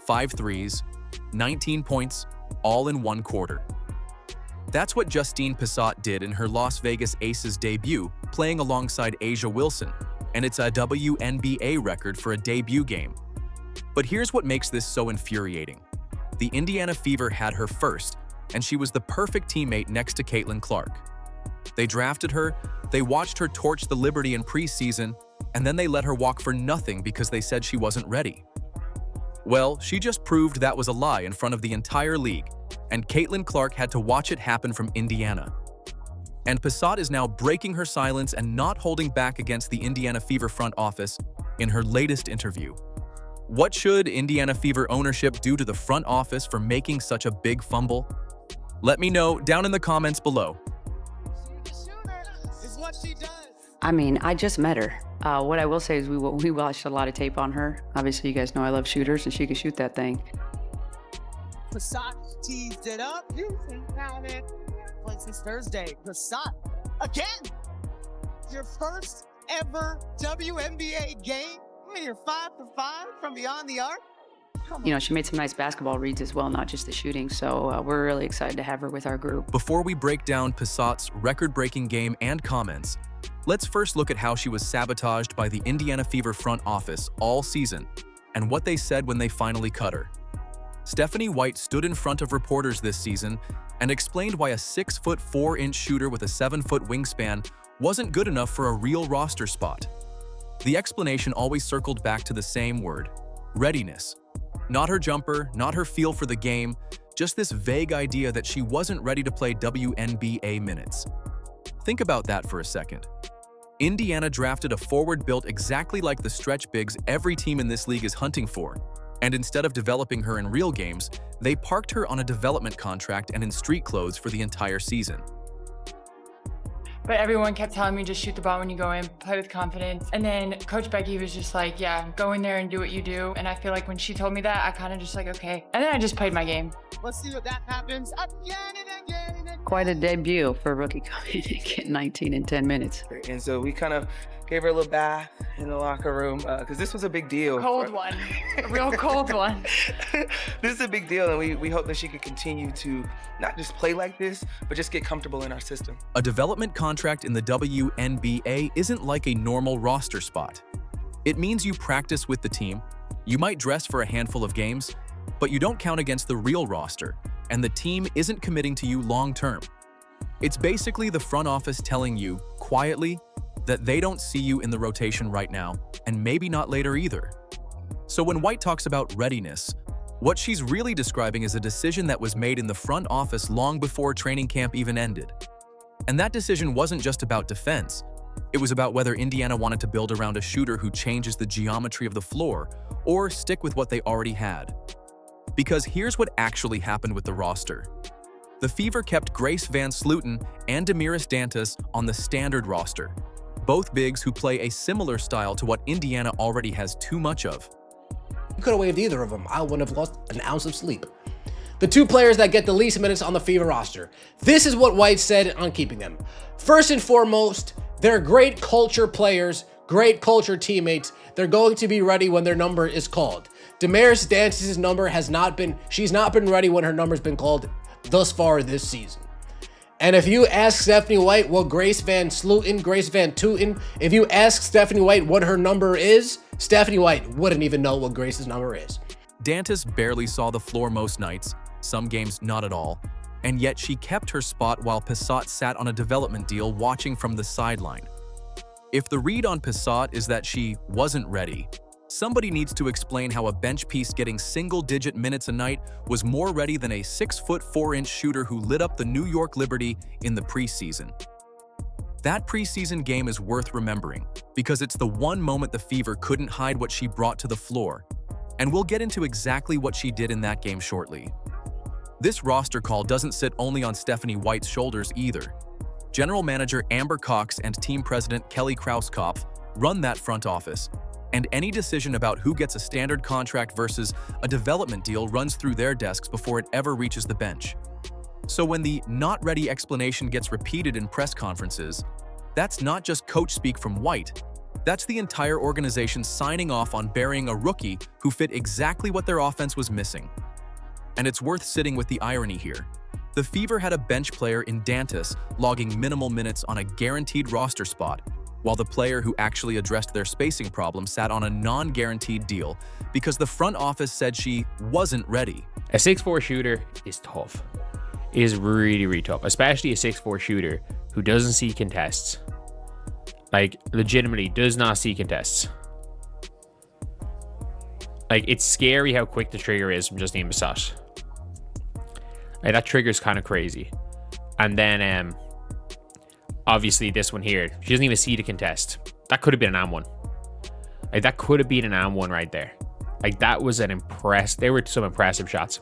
5 threes, 19 points, all in one quarter. That's what Justine Pissott did in her Las Vegas Aces debut, playing alongside A'ja Wilson, and it's a WNBA record for a debut game. But here's what makes this so infuriating. The Indiana Fever had her first, and she was the perfect teammate next to Caitlin Clark. They drafted her, they watched her torch the Liberty in preseason, and then they let her walk for nothing because they said she wasn't ready. Well, she just proved that was a lie in front of the entire league, and Caitlin Clark had to watch it happen from Indiana. And Pissott is now breaking her silence and not holding back against the Indiana Fever front office in her latest interview. What should Indiana Fever ownership do to the front office for making such a big fumble? Let me know down in the comments below. I mean, I just met her. What I will say is we watched a lot of tape on her. Obviously, you guys know I love shooters, and she can shoot that thing. Pissott teased it up. You can count it. Played since Thursday. Pissott, again, your first ever WNBA game. I mean, you're 5 for 5 from beyond the arc. You know, she made some nice basketball reads as well, not just the shooting. So we're really excited to have her with our group. Before we break down Pissott's record-breaking game and comments, let's first look at how she was sabotaged by the Indiana Fever front office all season and what they said when they finally cut her. Stephanie White stood in front of reporters this season and explained why a 6-foot 4-inch shooter with a 7-foot wingspan wasn't good enough for a real roster spot. The explanation always circled back to the same word: readiness. Not her jumper, not her feel for the game, just this vague idea that she wasn't ready to play WNBA minutes. Think about that for a second. Indiana drafted a forward built exactly like the stretch bigs every team in this league is hunting for, and instead of developing her in real games, they parked her on a development contract and in street clothes for the entire season. But everyone kept telling me just shoot the ball when you go in, play with confidence. And then Coach Becky was just like, yeah, go in there and do what you do. And I feel like when she told me that, I kind of just like, okay. And then I just played my game. Let's see what that happens again and again and again. Quite a debut for a rookie coming in and getting 19 in 10 minutes. And so we kind of gave her a little bath in the locker room because this was a big deal. Cold one, a real cold one. This is a big deal, and we hope that she can continue to not just play like this, but just get comfortable in our system. A development contract in the WNBA isn't like a normal roster spot. It means you practice with the team, you might dress for a handful of games, but you don't count against the real roster, and the team isn't committing to you long-term. It's basically the front office telling you, quietly, that they don't see you in the rotation right now, and maybe not later either. So when White talks about readiness, what she's really describing is a decision that was made in the front office long before training camp even ended. And that decision wasn't just about defense. It was about whether Indiana wanted to build around a shooter who changes the geometry of the floor, or stick with what they already had. Because here's what actually happened with the roster. The Fever kept Grace Van Slooten and Damiris Dantas on the standard roster, both bigs who play a similar style to what Indiana already has too much of. You could have waived either of them. I wouldn't have lost an ounce of sleep. The two players that get the least minutes on the Fever roster. This is what White said on keeping them. First and foremost, they're great culture players, great culture teammates. They're going to be ready when their number is called. Damiris Dantas' number she's not been ready when her number's been called thus far this season. And if you ask Stephanie White what Grace Van Tooten, if you ask Stephanie White what her number is, Stephanie White wouldn't even know what Grace's number is. Dantas barely saw the floor most nights, some games not at all, and yet she kept her spot while Pissott sat on a development deal watching from the sideline. If the read on Pissott is that she wasn't ready, somebody needs to explain how a bench piece getting single-digit minutes a night was more ready than a 6-foot 4-inch shooter who lit up the New York Liberty in the preseason. That preseason game is worth remembering because it's the one moment the Fever couldn't hide what she brought to the floor, and we'll get into exactly what she did in that game shortly. This roster call doesn't sit only on Stephanie White's shoulders either. General Manager Amber Cox and Team President Kelly Krauskopf run that front office, and any decision about who gets a standard contract versus a development deal runs through their desks before it ever reaches the bench. So when the not ready explanation gets repeated in press conferences, that's not just coach speak from White, That's the entire organization signing off on burying a rookie who fit exactly what their offense was missing. And it's worth sitting with the irony here. The Fever had a bench player in Dantas logging minimal minutes on a guaranteed roster spot, while the player who actually addressed their spacing problem sat on a non-guaranteed deal because the front office said she wasn't ready. A 6'4" shooter is tough. It is really, really tough, especially a 6'4" shooter who doesn't see contests. Like, legitimately does not see contests. Like, it's scary how quick the trigger is from Justine Pissott. Like, that trigger's kind of crazy. And then, obviously this one here, she doesn't even see the contest. That could have been an and one. Like, that could have been an and one right there. Like, that was an there were some impressive shots.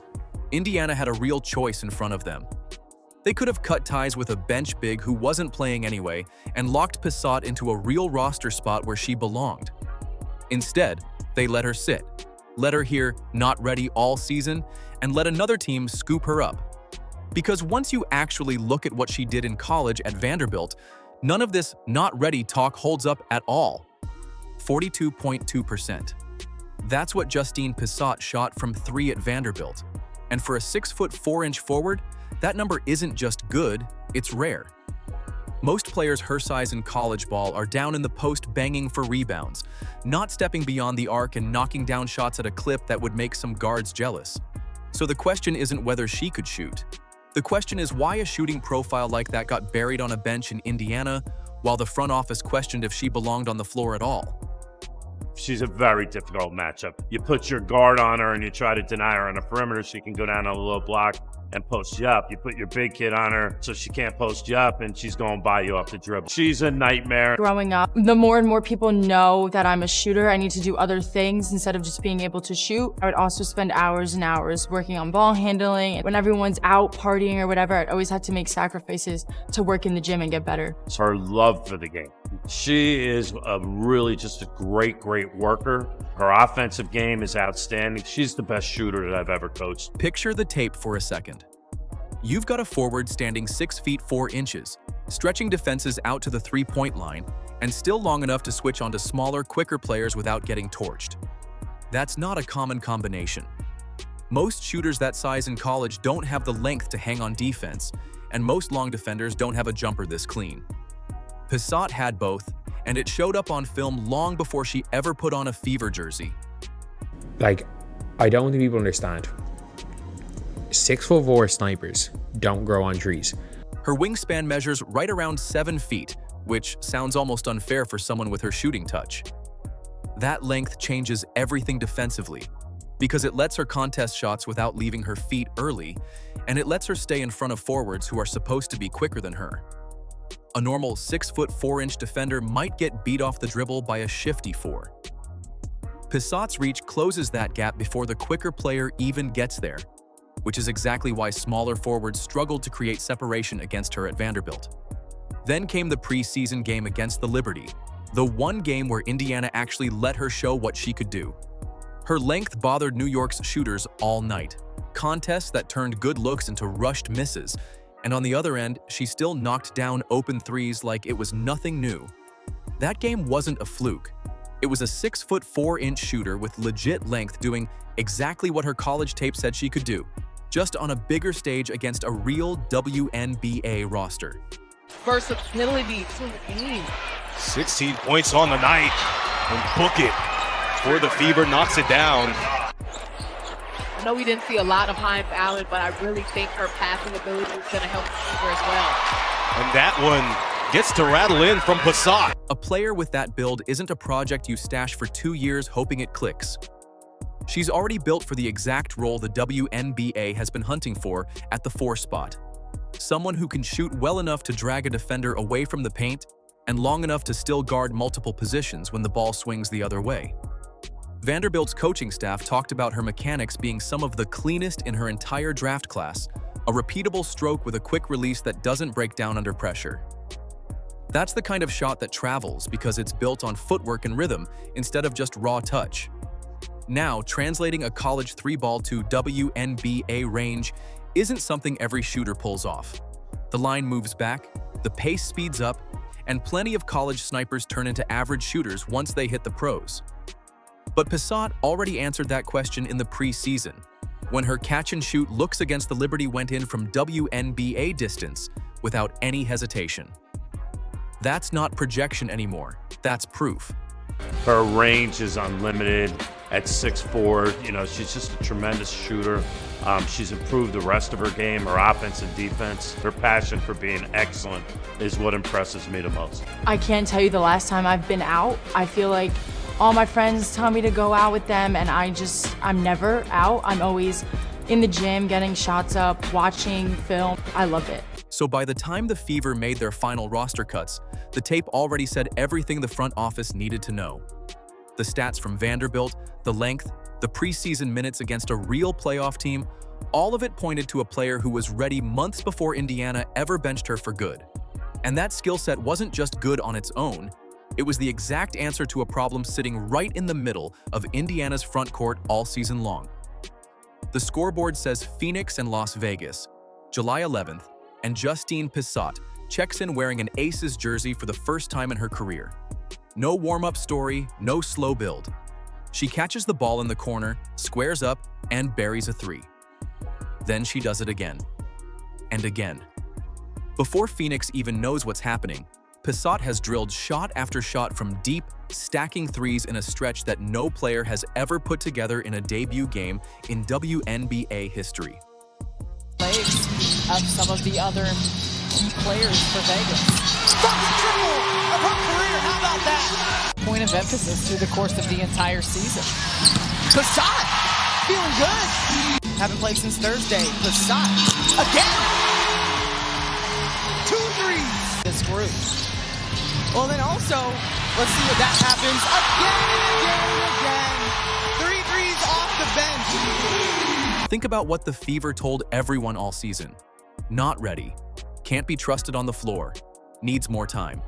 Indiana had a real choice in front of them. They could have cut ties with a bench big who wasn't playing anyway and locked Pissott into a real roster spot where she belonged. Instead, they let her sit, let her hear "not ready" all season, and let another team scoop her up. Because once you actually look at what she did in college at Vanderbilt, none of this "not ready" talk holds up at all. 42.2%. That's what Justine Pissott shot from 3 at Vanderbilt. And for a 6'4" forward, that number isn't just good, it's rare. Most players her size in college ball are down in the post banging for rebounds, not stepping beyond the arc and knocking down shots at a clip that would make some guards jealous. So the question isn't whether she could shoot. The question is why a shooting profile like that got buried on a bench in Indiana, while the front office questioned if she belonged on the floor at all. She's a very difficult matchup. You put your guard on her and you try to deny her on the perimeter, she can go down on a low block and post you up. You put your big kid on her so she can't post you up and she's going by you off the dribble. She's a nightmare. Growing up, the more and more people know that I'm a shooter, I need to do other things instead of just being able to shoot. I would also spend hours and hours working on ball handling. When everyone's out partying or whatever, I'd always have to make sacrifices to work in the gym and get better. It's her love for the game. She is really just a great worker. Her offensive game is outstanding. She's the best shooter that I've ever coached. Picture the tape for a second. You've got a forward standing 6 feet 4 inches, stretching defenses out to the three-point line, and still long enough to switch onto smaller, quicker players without getting torched. That's not a common combination. Most shooters that size in college don't have the length to hang on defense, and most long defenders don't have a jumper this clean. Pissott had both, and it showed up on film long before she ever put on a Fever jersey. Like, I don't think people understand. 6'4" snipers don't grow on trees. Her wingspan measures right around 7 feet, which sounds almost unfair for someone with her shooting touch. That length changes everything defensively, because it lets her contest shots without leaving her feet early, and it lets her stay in front of forwards who are supposed to be quicker than her. A normal 6'4" defender might get beat off the dribble by a shifty 4. Pissott's reach closes that gap before the quicker player even gets there, which is exactly why smaller forwards struggled to create separation against her at Vanderbilt. Then came the preseason game against the Liberty, the one game where Indiana actually let her show what she could do. Her length bothered New York's shooters all night, contests that turned good looks into rushed misses, and on the other end, she still knocked down open threes like it was nothing new. That game wasn't a fluke. It was a 6'4" shooter with legit length doing exactly what her college tape said she could do, just on a bigger stage against a real WNBA roster. Versatility to the game. 16 points on the night, and book it before the Fever knocks it down. I know we didn't see a lot of Hines Allen, but I really think her passing ability is going to help the Fever as well. And that one gets to rattle in from Pissott. A player with that build isn't a project you stash for 2 years hoping it clicks. She's already built for the exact role the WNBA has been hunting for at the 4 spot. Someone who can shoot well enough to drag a defender away from the paint and long enough to still guard multiple positions when the ball swings the other way. Vanderbilt's coaching staff talked about her mechanics being some of the cleanest in her entire draft class, a repeatable stroke with a quick release that doesn't break down under pressure. That's the kind of shot that travels because it's built on footwork and rhythm instead of just raw touch. Now, translating a college 3-ball to WNBA range isn't something every shooter pulls off. The line moves back, the pace speeds up, and plenty of college snipers turn into average shooters once they hit the pros. But Pissott already answered that question in the preseason, when her catch-and-shoot looks against the Liberty went in from WNBA distance without any hesitation. That's not projection anymore, that's proof. Her range is unlimited at 6'4". You know, she's just a tremendous shooter. She's improved the rest of her game, her offense and defense. Her passion for being excellent is what impresses me the most. I can't tell you the last time I've been out. I feel like all my friends tell me to go out with them, and I'm never out. I'm always in the gym, getting shots up, watching film. I love it. So by the time the Fever made their final roster cuts, the tape already said everything the front office needed to know. The stats from Vanderbilt, the length, the preseason minutes against a real playoff team, all of it pointed to a player who was ready months before Indiana ever benched her for good. And that skill set wasn't just good on its own, it was the exact answer to a problem sitting right in the middle of Indiana's front court all season long. The scoreboard says Phoenix and Las Vegas, July 11th, and Justine Pissott checks in wearing an Aces jersey for the first time in her career. No warm-up story, no slow build. She catches the ball in the corner, squares up, and buries a three. Then she does it again. And again. Before Phoenix even knows what's happening, Pissott has drilled shot after shot from deep, stacking threes in a stretch that no player has ever put together in a debut game in WNBA history. Legs of some of the other key players for Vegas. Fucking triple of her career, how about that? Point of emphasis through the course of the entire season. Pissott, feeling good. Haven't played since Thursday. Pissott, again. 2 threes. This group. Well, then also, let's see if that happens again and again and again. 3 threes off the bench. Think about what the Fever told everyone all season. Not ready. Can't be trusted on the floor. Needs more time.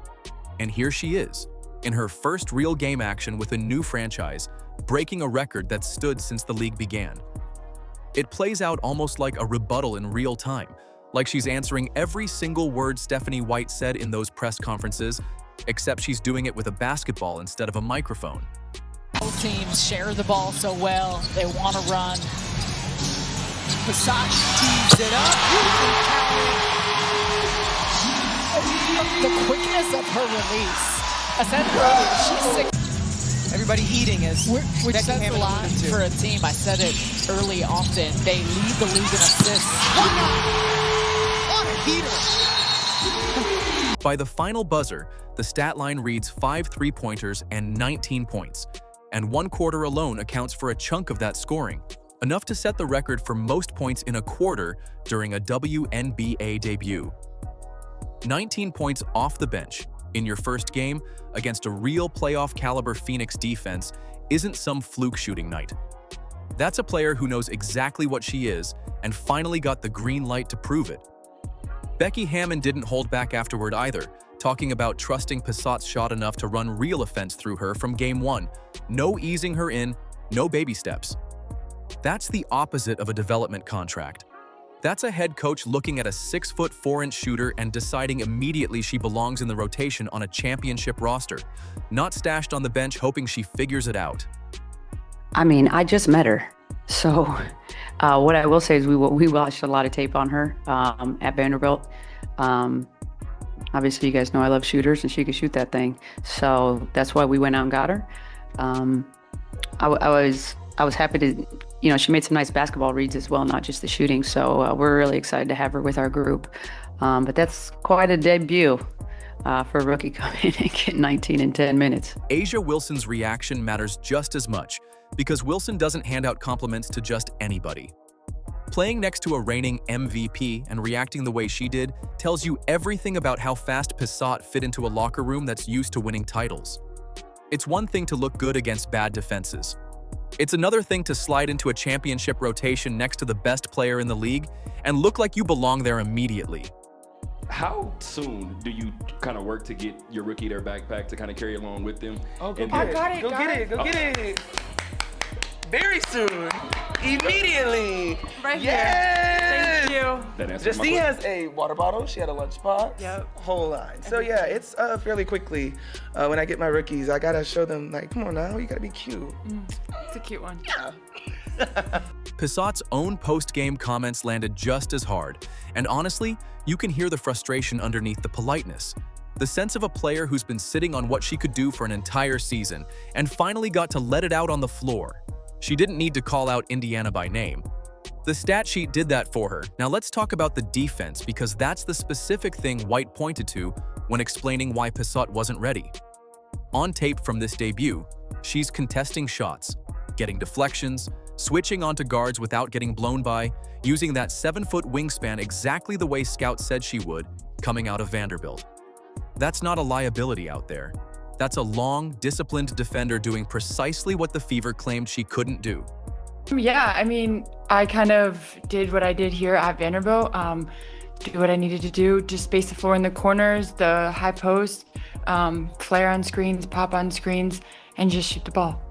And here she is, in her first real game action with a new franchise, breaking a record that stood since the league began. It plays out almost like a rebuttal in real time, like she's answering every single word Stephanie White said in those press conferences, except she's doing it with a basketball instead of a microphone. Both teams share the ball so well. They want to run. Pissott tees it up. You can count it. The quickness of her release. I said earlier, she's 6. Everybody eating as Which Becky says a Hammond lot alluded to. for a team. I said it early often. They lead the league in assists. What a heater. By the final buzzer, the stat line reads 5 3-pointers and 19 points, and 1 quarter alone accounts for a chunk of that scoring, enough to set the record for most points in a quarter during a WNBA debut. 19 points off the bench in your first game against a real playoff-caliber Phoenix defense isn't some fluke shooting night. That's a player who knows exactly what she is and finally got the green light to prove it. Becky Hammond didn't hold back afterward either, talking about trusting Pissott's shot enough to run real offense through her from game 1. No easing her in, no baby steps. That's the opposite of a development contract. That's a head coach looking at a 6-foot 4-inch shooter and deciding immediately she belongs in the rotation on a championship roster, not stashed on the bench hoping she figures it out. I mean, I just met her. So what I will say is we watched a lot of tape on her at Vanderbilt. Obviously, you guys know I love shooters, and she could shoot that thing. So that's why we went out and got her. I was happy to, she made some nice basketball reads as well, not just the shooting. So we're really excited to have her with our group. But that's quite a debut for a rookie coming in and getting 19 in 10 minutes. A'ja Wilson's reaction matters just as much, because Wilson doesn't hand out compliments to just anybody. Playing next to a reigning MVP and reacting the way she did tells you everything about how fast Pissott fit into a locker room that's used to winning titles. It's one thing to look good against bad defenses. It's another thing to slide into a championship rotation next to the best player in the league and look like you belong there immediately. How soon do you kind of work to get your rookie their backpack to kind of carry along with them? Oh, go And get then- it. Go get it. Very soon. Immediately. Right Yes. here. Thank you. do. That answers my Justine question. has a water bottle. She had a lunchbox. Yep. Whole line. So yeah, it's fairly quickly. When I get my rookies, I gotta show them like, come on now, you gotta be cute. It's a cute one. Pissott's own post-game comments landed just as hard, and honestly, you can hear the frustration underneath the politeness. The sense of a player who's been sitting on what she could do for an entire season and finally got to let it out on the floor. She didn't need to call out Indiana by name. The stat sheet did that for her. Now let's talk about the defense, because that's the specific thing White pointed to when explaining why Pissott wasn't ready. On tape from this debut, she's contesting shots, getting deflections, switching onto guards without getting blown by, using that 7-foot wingspan exactly the way scouts said she would, coming out of Vanderbilt. That's not a liability out there. That's a long, disciplined defender doing precisely what the Fever claimed she couldn't do. Yeah, I mean, I kind of did what I did here at Vanderbilt. Do what I needed to do, just space the floor in the corners, the high post, flare on screens, pop on screens, and just shoot the ball.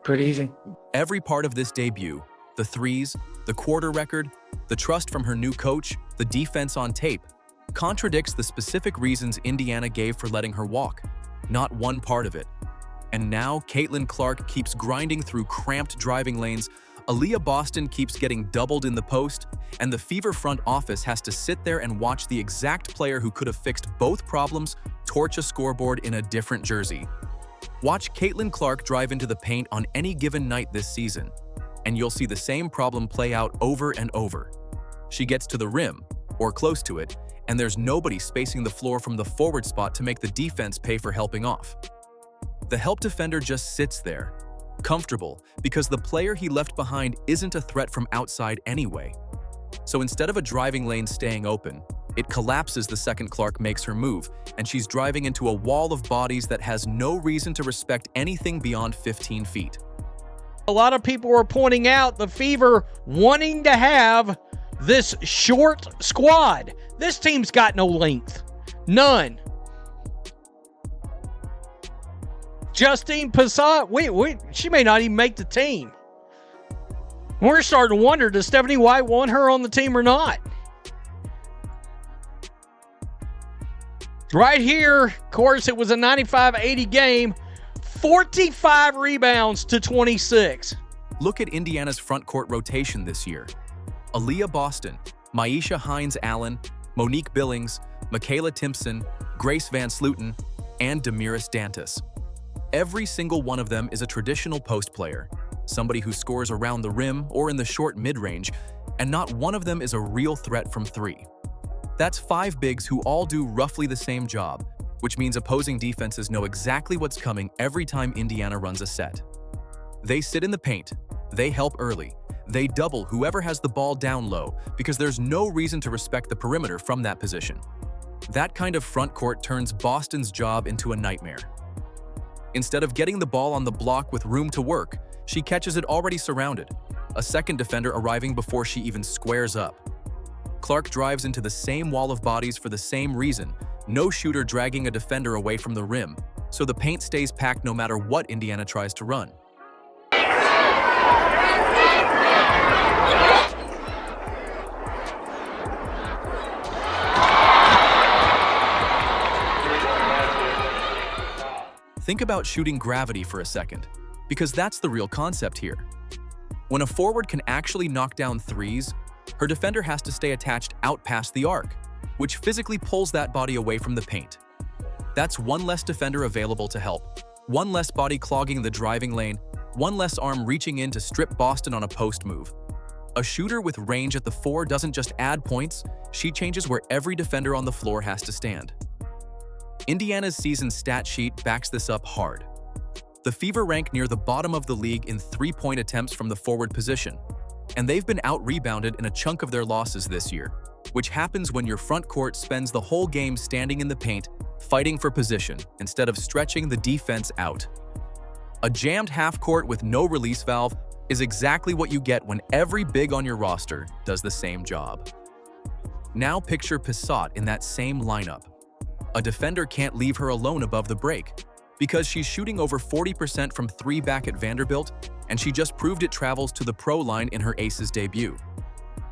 Pretty easy. Every part of this debut, the threes, the quarter record, the trust from her new coach, the defense on tape, contradicts the specific reasons Indiana gave for letting her walk. Not one part of it. And now Caitlin Clark keeps grinding through cramped driving lanes, Aaliyah Boston keeps getting doubled in the post, and the Fever front office has to sit there and watch the exact player who could have fixed both problems torch a scoreboard in a different jersey. Watch Caitlin Clark drive into the paint on any given night this season, and you'll see the same problem play out over and over. She gets to the rim, or close to it, and there's nobody spacing the floor from the forward spot to make the defense pay for helping off. The help defender just sits there, comfortable, because the player he left behind isn't a threat from outside anyway. So instead of a driving lane staying open, it collapses the second Clark makes her move, and she's driving into a wall of bodies that has no reason to respect anything beyond 15 feet. A lot of people were pointing out the Fever wanting to have this short squad. This team's got no length. None. Justine Pissott, she may not even make the team. We're starting to wonder, does Stephanie White want her on the team or not? Right here, of course, it was a 95-80 game. 45 rebounds to 26. Look at Indiana's front court rotation this year. Aaliyah Boston, Maisha Hines-Allen, Monique Billings, Michaela Timpson, Grace Van Sluten, and Damiris Dantas. Every single one of them is a traditional post player, somebody who scores around the rim or in the short mid-range, and not one of them is a real threat from three. That's 5 bigs who all do roughly the same job, which means opposing defenses know exactly what's coming every time Indiana runs a set. They sit in the paint, they help early, they double whoever has the ball down low because there's no reason to respect the perimeter from that position. That kind of front court turns Boston's job into a nightmare. Instead of getting the ball on the block with room to work, she catches it already surrounded, a second defender arriving before she even squares up. Clark drives into the same wall of bodies for the same reason, no shooter dragging a defender away from the rim, so the paint stays packed no matter what Indiana tries to run. Think about shooting gravity for a second, because that's the real concept here. When a forward can actually knock down threes, her defender has to stay attached out past the arc, which physically pulls that body away from the paint. That's one less defender available to help, one less body clogging the driving lane, one less arm reaching in to strip Boston on a post move. A shooter with range at the 4 doesn't just add points, she changes where every defender on the floor has to stand. Indiana's season stat sheet backs this up hard. The Fever rank near the bottom of the league in 3-point attempts from the forward position, and they've been out-rebounded in a chunk of their losses this year, which happens when your front court spends the whole game standing in the paint, fighting for position, instead of stretching the defense out. A jammed half-court with no release valve is exactly what you get when every big on your roster does the same job. Now picture Pissott in that same lineup. A defender can't leave her alone above the break, because she's shooting over 40% from 3 back at Vanderbilt, and she just proved it travels to the pro line in her Aces debut.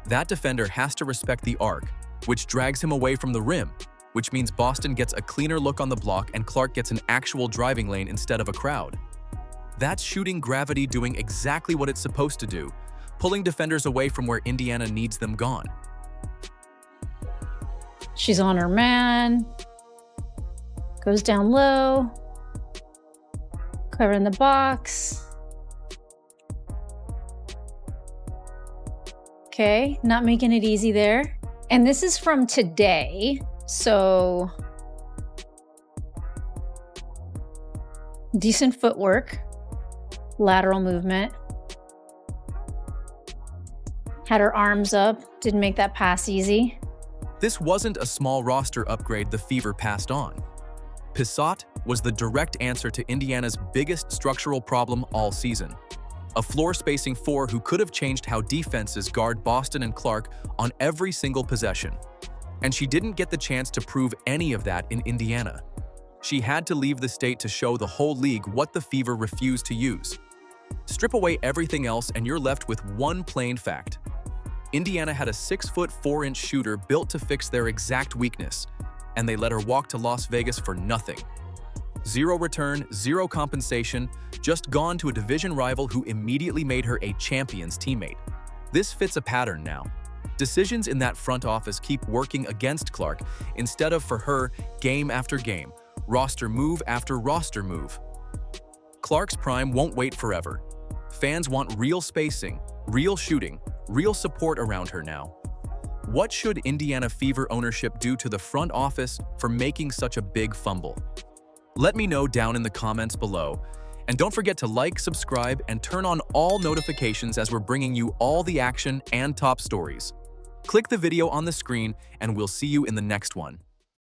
That defender has to respect the arc, which drags him away from the rim, which means Boston gets a cleaner look on the block and Clark gets an actual driving lane instead of a crowd. That's shooting gravity doing exactly what it's supposed to do, pulling defenders away from where Indiana needs them gone. She's on her man. Goes down low. Cover in the box. Okay, not making it easy there. And this is from today, so decent footwork, lateral movement. Had her arms up, didn't make that pass easy. This wasn't a small roster upgrade the Fever passed on. Pissott was the direct answer to Indiana's biggest structural problem all season. A floor-spacing 4 who could have changed how defenses guard Boston and Clark on every single possession. And she didn't get the chance to prove any of that in Indiana. She had to leave the state to show the whole league what the Fever refused to use. Strip away everything else and you're left with one plain fact. Indiana had a 6'4" shooter built to fix their exact weakness, and they let her walk to Las Vegas for nothing. Zero return, zero compensation, just gone to a division rival who immediately made her a champion's teammate. This fits a pattern now. Decisions in that front office keep working against Clark instead of for her game after game, roster move after roster move. Clark's prime won't wait forever. Fans want real spacing, real shooting, real support around her now. What should Indiana Fever ownership do to the front office for making such a big fumble? Let me know down in the comments below. And don't forget to like, subscribe, and turn on all notifications as we're bringing you all the action and top stories. Click the video on the screen, and we'll see you in the next one.